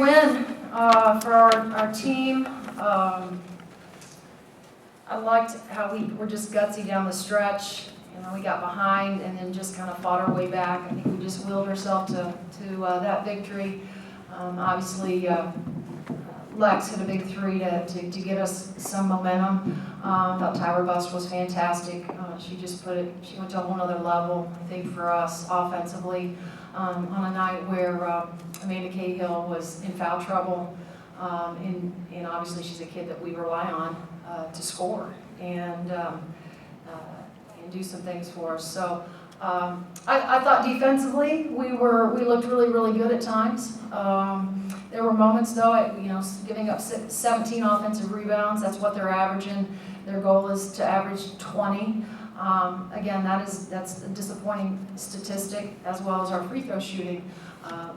Win for our team. I liked how we were just gutsy down the stretch. You know, we got behind and then just kind of fought our way back. I think we just willed ourselves to that victory. Obviously, Lex hit a big three to get us some momentum. I thought Tyra Bust was fantastic. She just she went to a whole nother level, I think, for us offensively. On a night where Amanda Cahill was in foul trouble, and obviously she's a kid that we rely on to score and do some things for us. So I thought defensively we looked really good at times. There were moments though, giving up 17 offensive rebounds. That's what they're averaging. Their goal is to average 20. Again, that's a disappointing statistic, as well as our free throw shooting.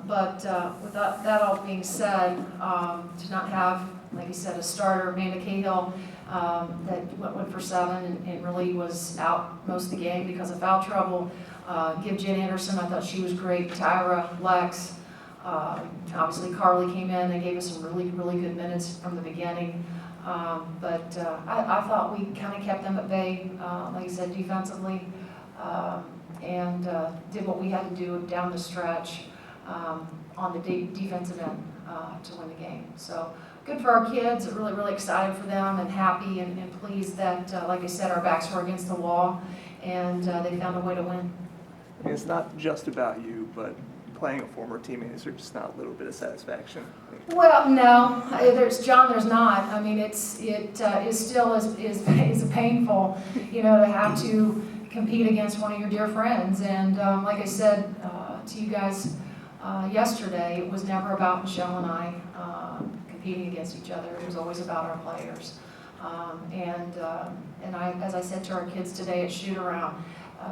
But with that all being said, to not have, like you said, a starter, Amanda Cahill, that went for 7 and really was out most of the game because of foul trouble. Give Jen Anderson, I thought she was great. Tyra, Lex, obviously Carly came in and gave us some really good minutes from the beginning. But I thought we kind of kept them at bay, like I said, defensively, and did what we had to do down the stretch on the defensive end to win the game. So good for our kids, really excited for them and happy and pleased that, like I said, our backs were against the wall and they found a way to win. I mean, it's not just about you, but playing a former teammate, is there just not a little bit of satisfaction? Well, no, there's not. I mean, it still is painful, to have to compete against one of your dear friends. And like I said to you guys yesterday, it was never about Michelle and I competing against each other. It was always about our players. And as I said to our kids today at shoot around,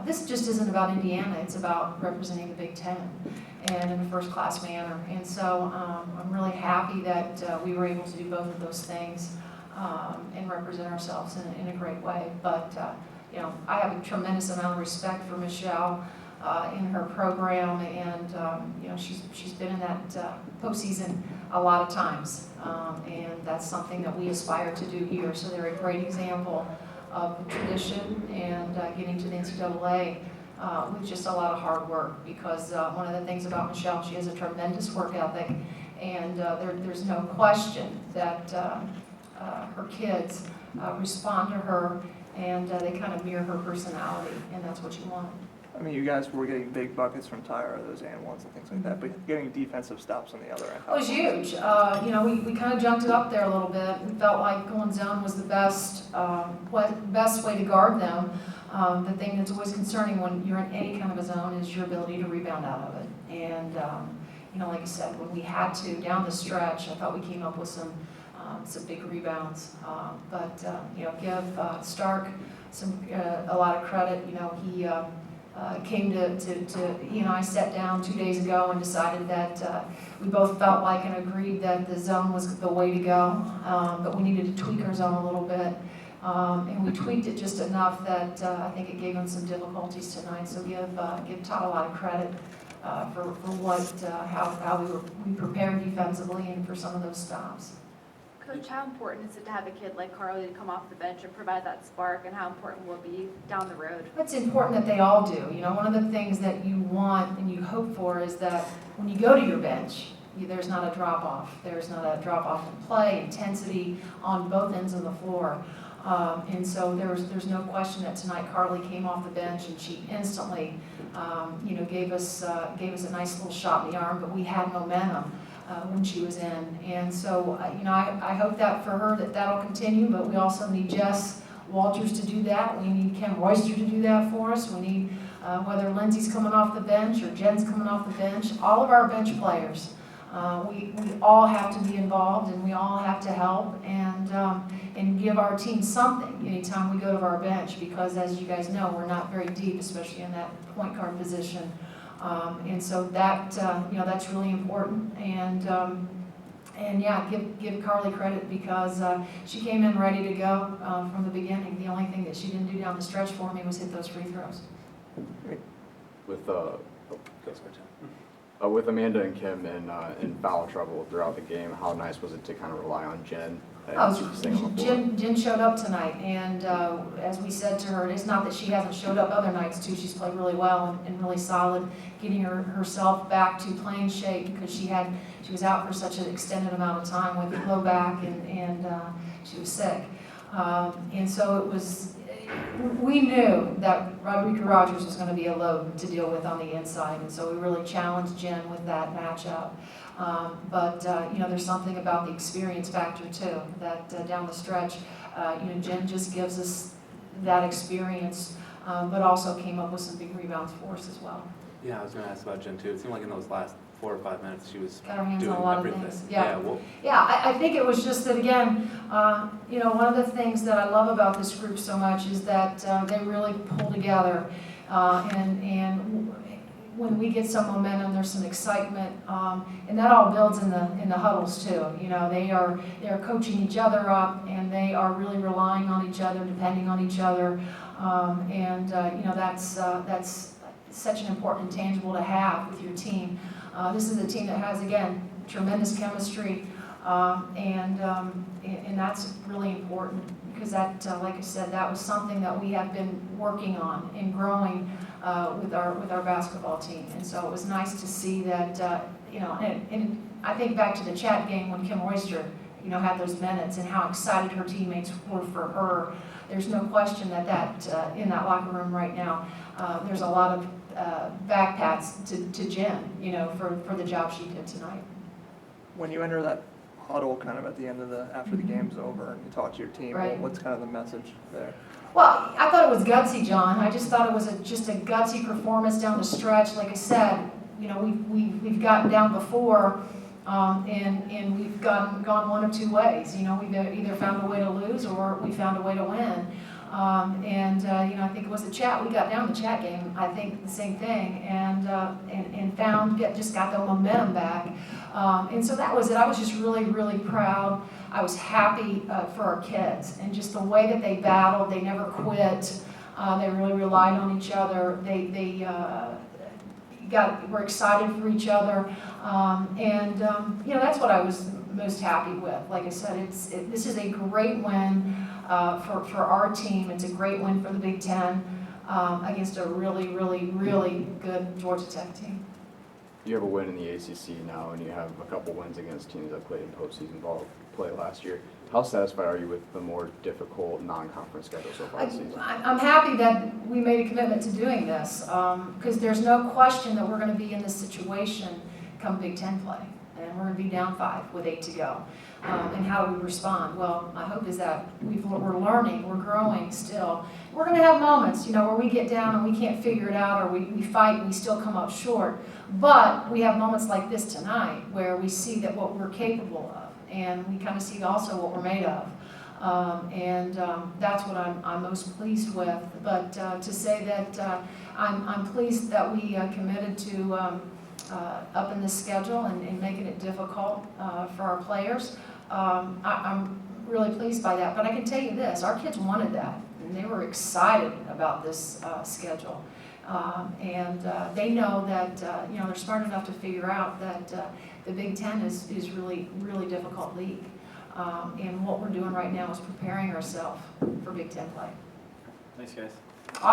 this just isn't about Indiana. It's about representing the Big Ten and in a first-class manner. And so I'm really happy that we were able to do both of those things and represent ourselves in a great way. But I have a tremendous amount of respect for Michelle in her program, and she's been in that postseason a lot of times, and that's something that we aspire to do here. So they're a great example of tradition and getting to the NCAA with just a lot of hard work, because one of the things about Michelle, she has a tremendous work ethic, and there's no question that her kids respond to her, and they kind of mirror her personality, and that's what you want. I mean, you guys were getting big buckets from Tyra, those and ones and things like that, but getting defensive stops on the other end. It was huge. We kind of jumped it up there a little bit. We felt like going zone was the best way to guard them. The thing that's always concerning when you're in any kind of a zone is your ability to rebound out of it. And like I said, when we had to down the stretch, I thought we came up with some big rebounds. But give Stark a lot of credit. He came he and I sat down 2 days ago and decided that we both felt like and agreed that the zone was the way to go, but we needed to tweak our zone a little bit. And we tweaked it just enough that I think it gave him some difficulties tonight. So give Todd a lot of credit for how we prepared defensively and for some of those stops. Coach, how important is it to have a kid like Carly to come off the bench and provide that spark, and how important will it be down the road? It's important that they all do. One of the things that you want and you hope for is that when you go to your bench, there's not a drop-off. There's not a drop-off in play, intensity on both ends of the floor. And so there's no question that tonight Carly came off the bench and she instantly, gave us a nice little shot in the arm, but we had momentum when she was in. And so, I hope that for her that'll continue, but we also need Jess Walters to do that. We need Kim Royster to do that for us. We need, whether Lindsay's coming off the bench or Jen's coming off the bench, all of our bench players, we all have to be involved, and we all have to help and give our team something anytime we go to our bench, because as you guys know, we're not very deep, especially in that point guard position. And so that's really important. And yeah, give Carly credit, because she came in ready to go from the beginning. The only thing that she didn't do down the stretch for me was hit those free throws. With With Amanda and Kim in foul trouble throughout the game, how nice was it to kind of rely on Jen? Jen showed up tonight, and as we said to her, it's not that she hasn't showed up other nights too. She's played really well and really solid, getting herself back to playing shape because she was out for such an extended amount of time with low back and she was sick. And so we knew that Rodriguez Rogers was going to be a load to deal with on the inside, and so we really challenged Jen with that matchup. But there's something about the experience factor too, that down the stretch, Jen just gives us that experience, but also came up with some big rebounds for us as well. Yeah, I was going to ask about Jen too. It seemed like in those last 4 or 5 minutes she was Got her hands doing on a lot everything. of things. Yeah. I think it was just that, again, one of the things that I love about this group so much is that they really pull together, and when we get some momentum, there's some excitement, and that all builds in the huddles too. They are coaching each other up, and they are really relying on each other, depending on each other, that's such an important intangible to have with your team. This is a team that has, again, tremendous chemistry, and that's really important because that, like I said, that was something that we have been working on and growing with our basketball team. And so it was nice to see that, and I think back to the chat game when Kim Oyster, had those minutes and how excited her teammates were for her. There's no question that in that locker room right now, there's a lot of back pats to Jen, for the job she did tonight. When you enter that huddle kind of at the end of after the game's over and you talk to your team, Right. what's kind of the message there? Well, I thought it was gutsy, John. I just thought it was just a gutsy performance down the stretch. Like I said, we've gotten down before, and we've gone one of two ways. We've either found a way to lose or we found a way to win. I think it was the chat. We got down the chat game. I think the same thing, and just got the momentum back. And so that was it. I was just really, really proud. I was happy for our kids and just the way that they battled. They never quit. They really relied on each other. They were excited for each other. That's what I was most happy with. Like I said, this is a great win for our team. It's a great win for the Big Ten against a really, really, really good Georgia Tech team. You have a win in the ACC now, and you have a couple wins against teams that played in postseason play last year. How satisfied are you with the more difficult non-conference schedule so far this season? I'm happy that we made a commitment to doing this because there's no question that we're going to be in this situation come Big Ten play. And we're going to be down 5 with 8 to go. And how do we respond? Well, my hope is that we're learning, we're growing still. We're going to have moments, where we get down and we can't figure it out, or we fight and we still come up short. But we have moments like this tonight where we see that what we're capable of, and we kind of see also what we're made of. That's what I'm most pleased with. But to say that I'm pleased that we committed to up in this schedule and making it difficult for our players. I'm really pleased by that. But I can tell you this, our kids wanted that, and they were excited about this schedule. They know that they're smart enough to figure out that the Big Ten is really, really difficult league. And what we're doing right now is preparing ourselves for Big Ten play. Thanks, guys.